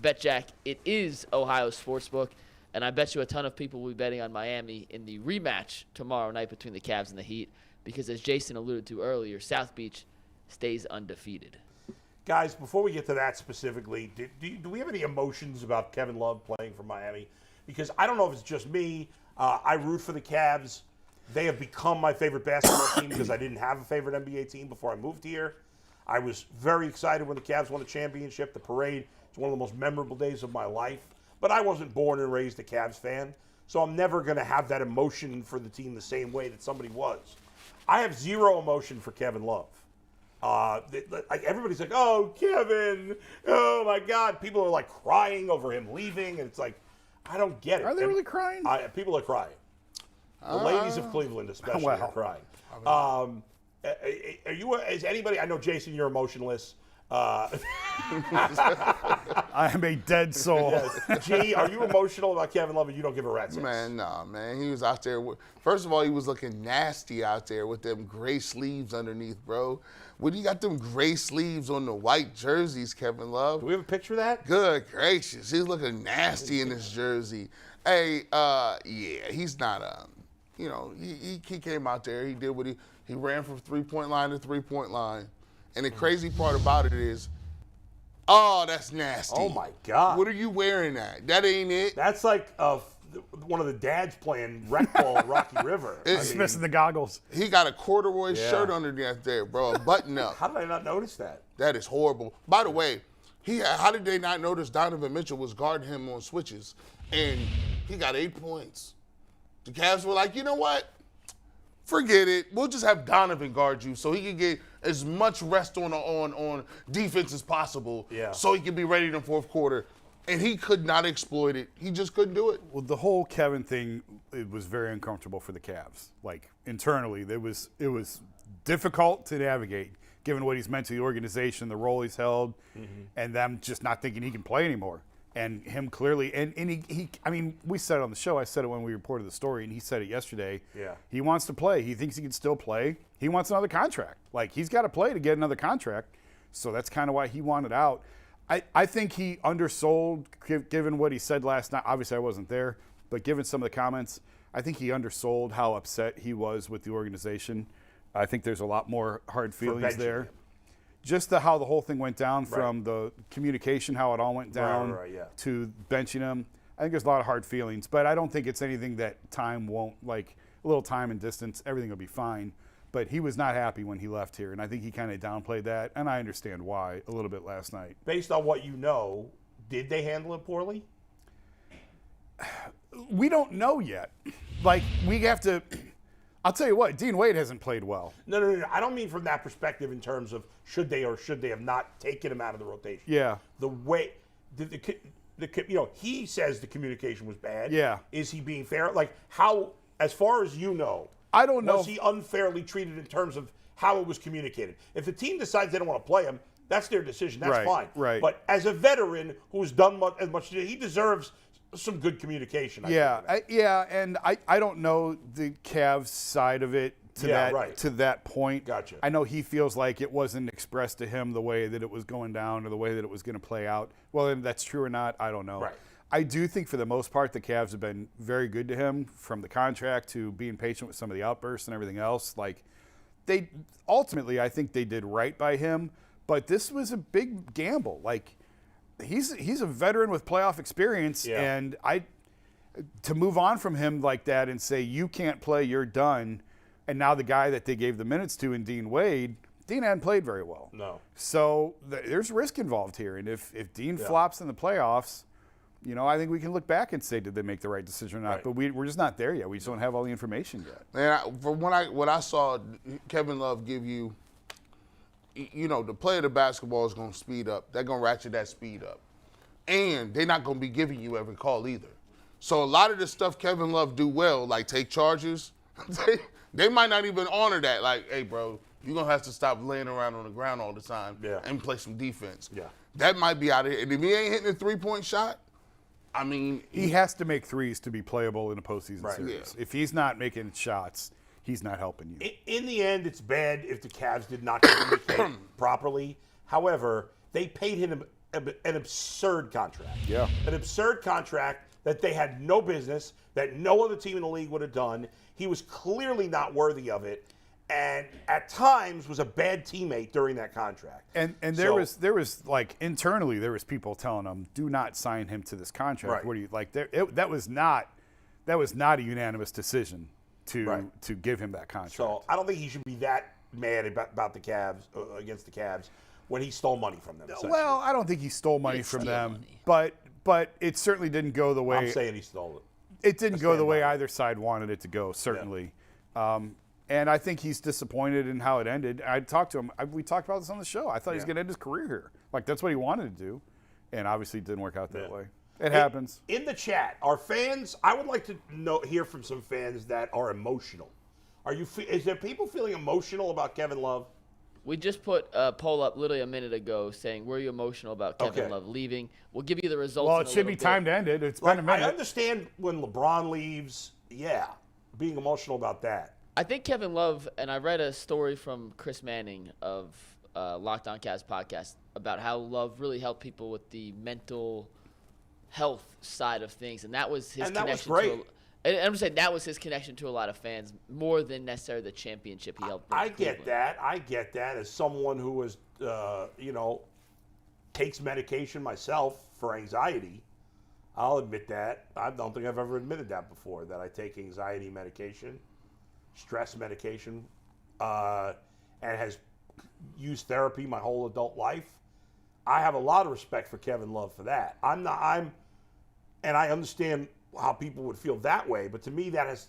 BetJack, it is Ohio's sportsbook, and I bet you a ton of people will be betting on Miami in the rematch tomorrow night between the Cavs and the Heat because, as Jason alluded to earlier, South Beach stays undefeated. Guys, before we get to that specifically, do we have any emotions about Kevin Love playing for Miami? Because I don't know if it's just me. I root for the Cavs. They have become my favorite basketball team because I didn't have a favorite NBA team before I moved here. I was very excited when the Cavs won the championship. The parade is one of the most memorable days of my life. But I wasn't born and raised a Cavs fan, so I'm never going to have that emotion for the team the same way that somebody was. I have zero emotion for Kevin Love. Everybody's like, oh, Kevin, oh, my God. People are, like, crying over him leaving, and it's like, I don't get it. Are they really crying? People are crying. The ladies of Cleveland especially are crying. Is anybody, I know, Jason, you're emotionless. I am a dead soul. Yes. G, are you emotional about Kevin Love and you don't give a rat's ass? Man, no, man. He was out there. First of all, he was looking nasty out there with them gray sleeves underneath, bro. When you got them gray sleeves on the white jerseys, Kevin Love. Do we have a picture of that? Good gracious. He's looking nasty in this jersey. Hey, yeah, he's not, he came out there. He did what he ran from three-point line to three-point line. And the crazy part about it is, oh, that's nasty. Oh, my God. What are you wearing that? That ain't it. That's like one of the dads playing rec ball at Rocky River. He's missing the goggles. He got a corduroy shirt underneath there, bro, a button up. How did I not notice that? That is horrible. By the way, how did they not notice Donovan Mitchell was guarding him on switches? And he got 8 points. The Cavs were like, you know what? Forget it. We'll just have Donovan guard you so he can get as much rest on defense as possible so he can be ready in the fourth quarter. And he could not exploit it. He just couldn't do it. Well, the whole Kevin thing, it was very uncomfortable for the Cavs. Like, internally, it was difficult to navigate, given what he's meant to the organization, the role he's held, and them just not thinking he can play anymore. And him clearly, and he, I mean, we said it on the show. I said it when we reported the story, and he said it yesterday. Yeah. He wants to play. He thinks he can still play. He wants another contract. Like, he's got to play to get another contract. So that's kind of why he wanted out. I think he undersold, given what he said last night. Obviously, I wasn't there, but given some of the comments, I think he undersold how upset he was with the organization. I think there's a lot more hard feelings there. Just how the whole thing went down from the communication, how it all went down to benching him. I think there's a lot of hard feelings, but I don't think it's anything that time won't, like a little time and distance, everything will be fine. But he was not happy when he left here, and I think he kind of downplayed that, and I understand why a little bit last night. Based on what you know, did they handle it poorly? We don't know yet. Like, we have to – I'll tell you what, Dean Wade hasn't played well. No. I don't mean from that perspective in terms of should they or should they have not taken him out of the rotation. Yeah. The way he says the communication was bad. Yeah. Is he being fair? Like, how, as far as you know, I don't know. Was he unfairly treated in terms of how it was communicated? If the team decides they don't want to play him, that's their decision. That's fine. Right. But as a veteran who's done as much, he deserves some good communication. And I don't know the Cavs side of it to that point. Gotcha. I know he feels like it wasn't expressed to him the way that it was going down or the way that it was going to play out. Well, if that's true or not, I don't know. Right. I do think for the most part the Cavs have been very good to him, from the contract to being patient with some of the outbursts and everything else. Like, they ultimately, I think they did right by him, but this was a big gamble. Like, he's a veteran with playoff experience, and to move on from him like that and say you can't play, you're done, and now the guy that they gave the minutes to in Dean Wade, Dean hadn't played very well. No. So there's risk involved here, and if Dean flops in the playoffs, I think we can look back and say, did they make the right decision or not? Right. But we're just not there yet. We just don't have all the information yet. Man, from what I saw Kevin Love give you, the play of the basketball is going to speed up. They're going to ratchet that speed up. And they're not going to be giving you every call either. So a lot of the stuff Kevin Love do well, like take charges, they might not even honor that. Like, hey, bro, you're going to have to stop laying around on the ground all the time and play some defense. Yeah. That might be out of here. And if he ain't hitting a three-point shot, I mean, he has to make threes to be playable in a postseason series. Yeah. If he's not making shots, he's not helping you. In the end, it's bad if the Cavs did not communicate properly. However, they paid him an absurd contract. Yeah. An absurd contract that they had no business, that no other team in the league would have done. He was clearly not worthy of it, and at times was a bad teammate during that contract. And there was like internally there was people telling him, do not sign him to this contract. Right. What do you like? That was not a unanimous decision to give him that contract. So I don't think he should be that mad about the Cavs against the Cavs when he stole money from them. Well, I don't think he stole money from steal them, money. but it certainly didn't go the way I'm saying he stole it. it didn't go the way by it. either side wanted it to go. Certainly. Yeah. And I think he's disappointed in how it ended. I talked to him. We talked about this on the show. I thought he was going to end his career here. Like, that's what he wanted to do. And obviously it didn't work out that way. It happens. In the chat, our fans, I would like to hear from some fans that are emotional. Is there people feeling emotional about Kevin Love? We just put a poll up literally a minute ago saying, were you emotional about Kevin Okay. Love leaving? We'll give you the results. Well, in it a should be little time bit. to end it. It's Like, been a minute. I understand when LeBron leaves, being emotional about that. I think Kevin Love, and I read a story from Chris Manning of Locked On Cavs podcast about how Love really helped people with the mental health side of things, and that was his And that was connection great. and I'm saying that was his connection to a lot of fans more than necessarily the championship he helped bring I to get Cleveland. that. I get that as someone who is, takes medication myself for anxiety. I'll admit that. I don't think I've ever admitted that before, that I take anxiety medication, stress medication, and has used therapy my whole adult life. I have a lot of respect for Kevin Love for that. And I understand how people would feel that way, but to me that has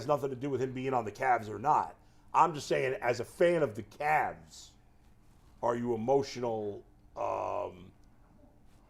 nothing to do with him being on the Cavs or not. I'm just saying, as a fan of the Cavs, are you emotional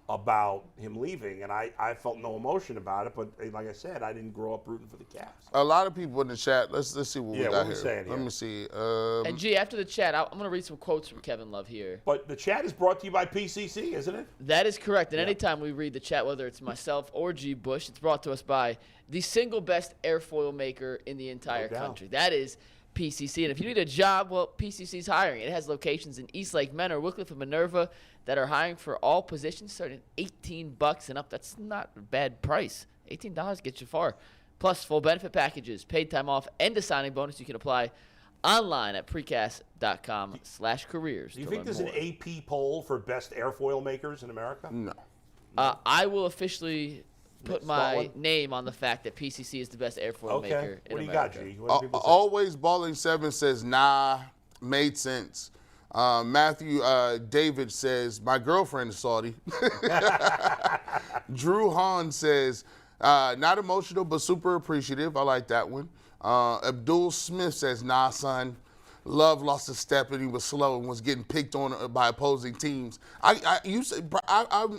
about him leaving? And I felt no emotion about it, but like I said, I didn't grow up rooting for the Cavs. A lot of people in the chat. Let's see what we got what we here. saying here? Let me see. And G, after the chat, I'm going to read some quotes from Kevin Love here. But the chat is brought to you by PCC, isn't it? That is correct. And anytime we read the chat, whether it's myself or G. Bush, it's brought to us by the single best airfoil maker in the entire doubt. country. That is PCC. And if you need a job, well, PCC's hiring. It has locations in Eastlake, Menor, Wickliffe, and Minerva that are hiring for all positions starting at $18 and up. That's not a bad price. $18 gets you far. Plus full benefit packages, paid time off, and a signing bonus. You can apply online at precast.com/careers. Do you think there's an AP poll for best airfoil makers in America? No. I will officially put Start my one? name on the fact that PCC is the best airfoil maker Okay. in What do you America. got, G? What do people say? Always Balling 7 says, nah, made sense. Matthew David says, my girlfriend is Saudi. Drew Hahn says, not emotional, but super appreciative. I like that one. Abdul Smith says, nah, son. Love lost a step and he was slow and was getting picked on by opposing teams. I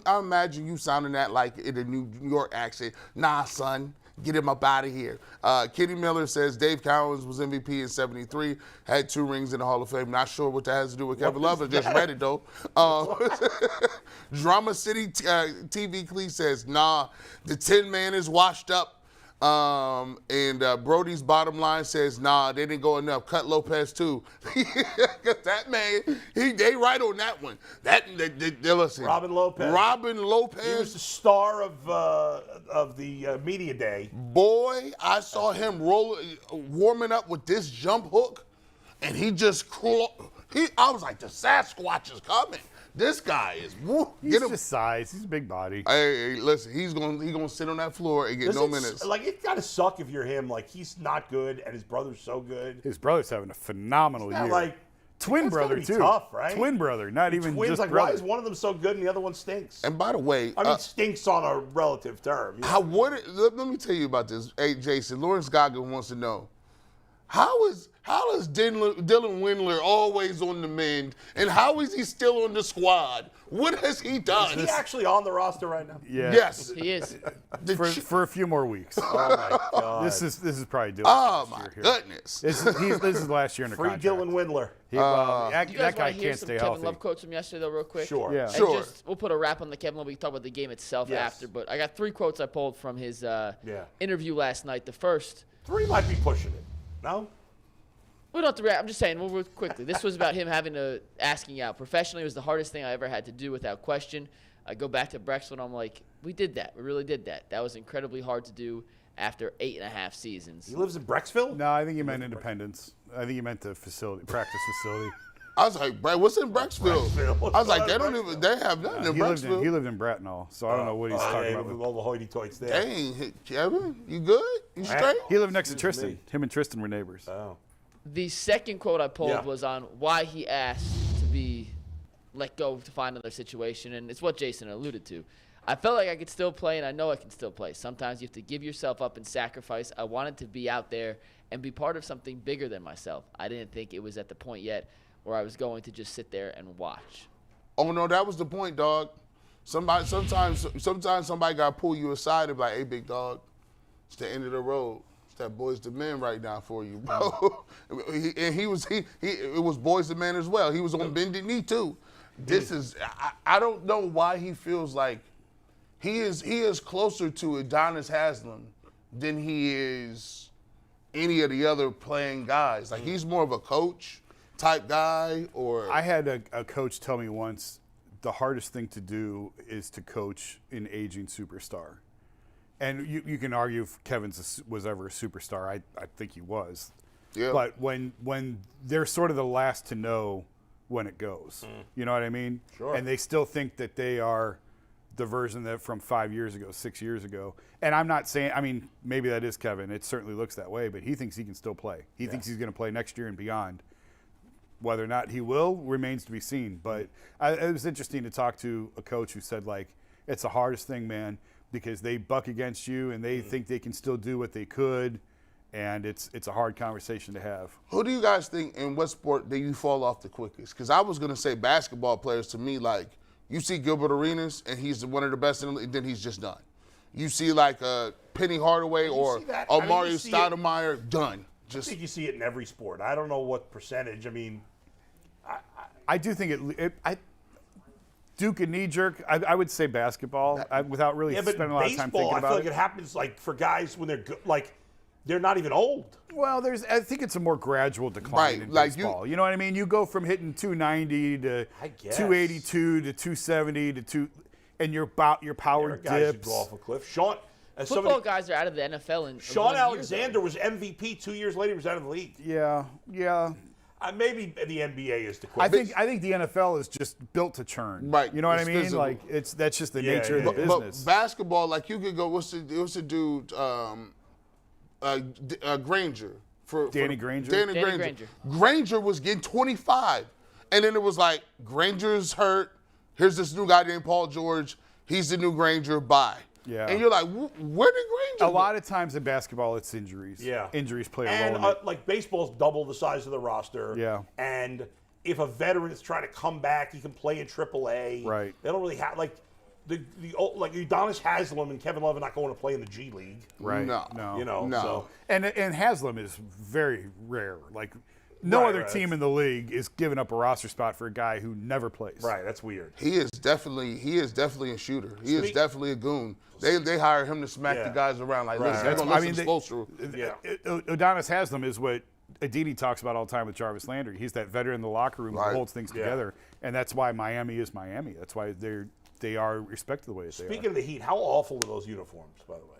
imagine you sounding that like in a New York accent. Nah, son. Get him up out of here. Kenny Miller says Dave Cowens was MVP in '73, had 2 rings in the Hall of Fame. Not sure what that has to do with Kevin Love. I just read it, though. Drama City TV Clee says, nah, the 10-man is washed up. And Brody's bottom line says, nah, they didn't go enough. Cut Lopez, too. That man, they right on that one. Listen. Robin Lopez. Robin He was Lopez. the star of the media day. Boy, I saw him warming up with this jump hook, and he just I was like, the Sasquatch is coming. This guy is He's just size. He's a big body. Hey, listen, he's gonna sit on that floor and get no minutes. Like, it's gotta suck if you're him. Like, he's not good, and his brother's so good. His brother's having a phenomenal Yeah, year. like, Twin that's gotta brother be too. tough, right? Twin brother, not even Twins, just like, brother. why is one of them so good and the other one stinks? And by the way, I mean, stinks on a relative term. You know? let me tell you about this. Hey, Jason, Lawrence Goggin wants to know, how is Dylan Windler always on the mend, and how is he still on the squad? What has he done? Is he actually on the roster right now? Yeah. Yes. He is. For a few more weeks. Oh, my God. This is probably Dylan. Oh, my goodness. This is last year in the Free contract. Dylan Windler. That You guys guy want to hear can't some stay Kevin healthy. Love quotes from yesterday, though, real quick? Sure. Yeah. And Sure. we'll put a wrap on the Kevin Love. We can talk about the game itself Yes. after. But I got 3 quotes I pulled from his Yeah. interview last night. The first, 3 might be pushing it. No? We don't have to react. I'm just saying, we'll move quickly. This was about him asking out. Professionally, it was the hardest thing I ever had to do without question. I go back to Brecksville, and I'm like, we did that. We really did that. That was incredibly hard to do after 8.5 seasons. He lives in Brecksville? No, I think he meant Independence. I think he meant the practice facility. I was like, what's in Brecksville? I was like, they have nothing in Brecksville. He lived in Bracknell, so I don't know what he's talking about. With all the hoity-toits there. Dang, Kevin, you good? You straight? He lived next to Tristan. Him and Tristan were neighbors. Oh. The second quote I pulled was on why he asked to be let go to find another situation, and it's what Jason alluded to. I felt like I could still play, and I know I can still play. Sometimes you have to give yourself up and sacrifice. I wanted to be out there and be part of something bigger than myself. I didn't think it was at the point yet where I was going to just sit there and watch. Oh no, that was the point, dog. Sometimes somebody got to pull you aside and be like, hey, big dog, it's the end of the road. It's that Boys to Men right now for you, bro. It was Boys to Men as well. He was on bended knee too. I don't know why he feels like he is closer to Adonis Haslam than he is any of the other playing guys. Like he's more of a coach type guy. Or I had a coach tell me once, the hardest thing to do is to coach an aging superstar. And you can argue if Kevin was ever a superstar. I think he was. Yeah. But when they're sort of the last to know when it goes, you know what I mean? Sure. And they still think that they are the version that from 5 years ago, 6 years ago. And I'm not saying, I mean, maybe that is Kevin. It certainly looks that way, but he thinks he can still play. He thinks he's going to play next year and beyond. Whether or not he will remains to be seen. But it was interesting to talk to a coach who said, like, it's the hardest thing, man, because they buck against you and they think they can still do what they could, and it's a hard conversation to have. Who do you guys think in what sport do you fall off the quickest? Because I was going to say basketball players. To me, like, you see Gilbert Arenas and he's one of the best in the league, then he's just done. You see like Penny Hardaway or Mario Stoudemire, done. I think you see it in every sport. I don't know what percentage. I mean, I do think Duke and knee jerk. I would say basketball without really spending a lot of time thinking about it. I feel like it happens like for guys when they're good, like they're not even old. Well, I think it's a more gradual decline in baseball. You know what I mean? You go from hitting 290 to 282 to 270 to 2, and your power dips. Guys who go off a cliff. Football guys are out of the NFL in Sean Alexander was MVP 2 years later. He was out of the league. Yeah. Maybe the NBA is the quickest. I think the NFL is just built to churn. Right. You know what I mean? Physical. Like that's just the nature of the business. But basketball, like you could go. What's the dude? Granger. Danny Granger. Danny Granger. Granger was getting 25, and then it was like Granger's hurt. Here's this new guy named Paul George. He's the new Granger. Bye. Yeah. And you're like, where did Granger go? A lot of times in basketball, it's injuries. Yeah. Injuries play a role in it. Like baseball's double the size of the roster. Yeah. And if a veteran is trying to come back, he can play in AAA. Right. They don't really have like like Udonis Haslam and Kevin Love are not going to play in the G League. Right. No. You know. No. So. And Haslam is very rare. Like no other team in the league is giving up a roster spot for a guy who never plays. Right. That's weird. He is definitely a shooter. He is definitely a goon. They hire him to smack the guys around. Like, listen, we're gonna listen closer. Udonis Haslam is what Aditi talks about all the time with Jarvis Landry. He's that veteran in the locker room who holds things together, and that's why Miami is Miami. That's why they are respected the way they are. Speaking of the Heat, how awful are those uniforms, by the way?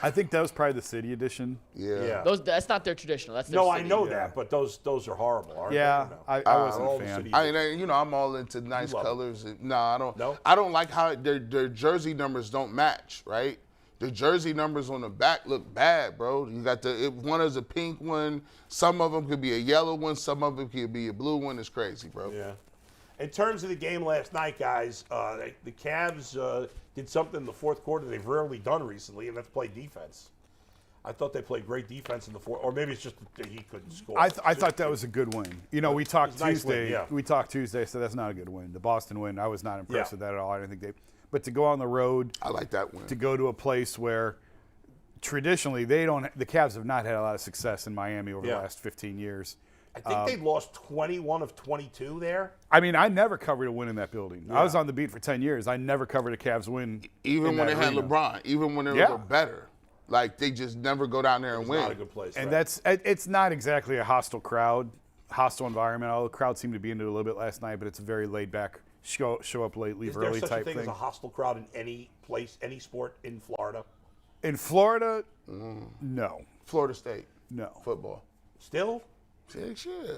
I think that was probably the city edition. Yeah. That's not their traditional. That's their city. I know that, but those are horrible, aren't they? I wasn't a fan. I'm all into nice colors. No, I don't. No? I don't like how their jersey numbers don't match, right? The jersey numbers on the back look bad, bro. You got one is a pink one. Some of them could be a yellow one. Some of them could be a blue one. It's crazy, bro. Yeah. In terms of the game last night, guys, the Cavs did something in the fourth quarter they've rarely done recently, and that's play defense. I thought they played great defense in the fourth, or maybe it's just that he couldn't score. I thought that was a good win. You know, we talked Tuesday. Nice win, We talked Tuesday, so that's not a good win. The Boston win, I was not impressed with that at all. I didn't think but to go on the road, I like that win. To go to a place where traditionally the Cavs have not had a lot of success in Miami over the last 15 years. I think they lost 21 of 22 there. I mean, I never covered a win in that building. I was on the beat for 10 years. I never covered a Cavs win. Even when they had LeBron, even when they were better. Like, they just never go down there and win. Not a good place. And right. it's not exactly a hostile environment. All the crowd seemed to be into it a little bit last night, but it's a very laid back, show up late, leave Is there early such a type thing thing. as a hostile crowd in any place, any sport in Florida? In Florida, no. Florida State No. football. Still? Yeah.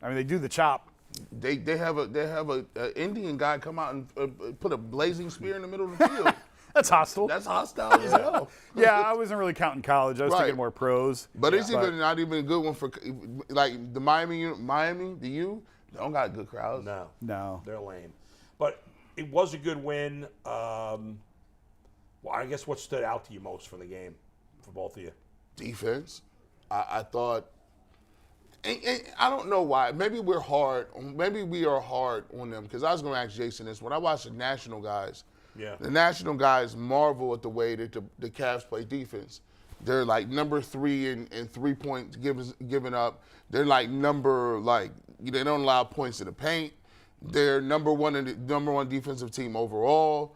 I mean, they do the chop. They have a Indian guy come out and put a blazing spear in the middle of the field. That's hostile. That's hostile as hell. Yeah, I wasn't really counting college. I was Right. thinking more pros. But it's even not even a good one for like the Miami, the U. They don't got good crowds. No. They're lame. But it was a good win. Well, I guess what stood out to you most from the game for both of you? Defense. I thought, and I don't know why. Maybe we are hard on them because I was going to ask Jason this. When I watch the national guys, the national guys marvel at the way that the Cavs play defense. They're like number 3 in 3 points given up. They're like they don't allow points in the paint. They're number one defensive team overall.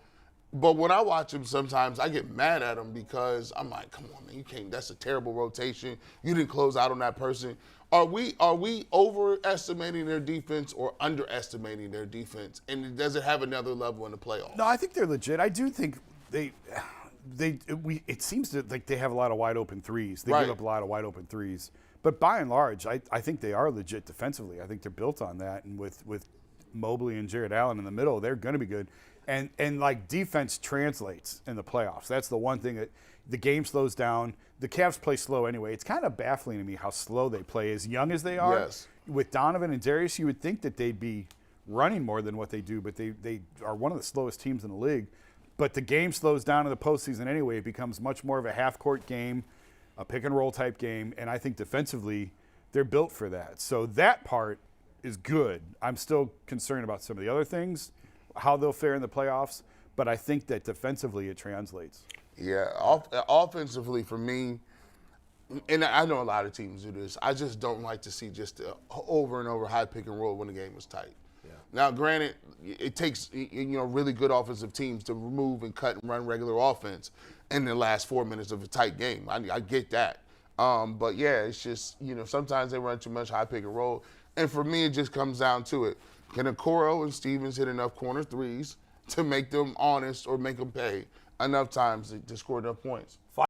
But when I watch them, sometimes I get mad at them because I'm like, come on, man, you can't. That's a terrible rotation. You didn't close out on that person. Are we overestimating their defense or underestimating their defense? And does it have another level in the playoffs? No, I think they're legit. I do think it seems like they have a lot of wide open threes. They give up a lot of wide open threes. But by and large, I think they are legit defensively. I think they're built on that. And with Mobley and Jared Allen in the middle, they're going to be good. And like defense translates in the playoffs. That's the one thing that the game slows down. The Cavs play slow anyway. It's kind of baffling to me how slow they play, as young as they are. Yes. With Donovan and Darius, you would think that they'd be running more than what they do, but they are one of the slowest teams in the league. But the game slows down in the postseason anyway. It becomes much more of a half-court game, a pick-and-roll type game, and I think defensively they're built for that. So that part is good. I'm still concerned about some of the other things, how they'll fare in the playoffs, but I think that defensively it translates. Yeah, offensively for me, and I know a lot of teams do this, I just don't like to see just over and over high pick and roll when the game is tight. Yeah. Now, granted, it takes really good offensive teams to remove and cut and run regular offense in the last 4 minutes of a tight game. I get that. But, yeah, it's just, sometimes they run too much high pick and roll. And for me, it just comes down to it. Can Okoro and Stevens hit enough corner threes to make them honest or make them pay enough times to score enough points?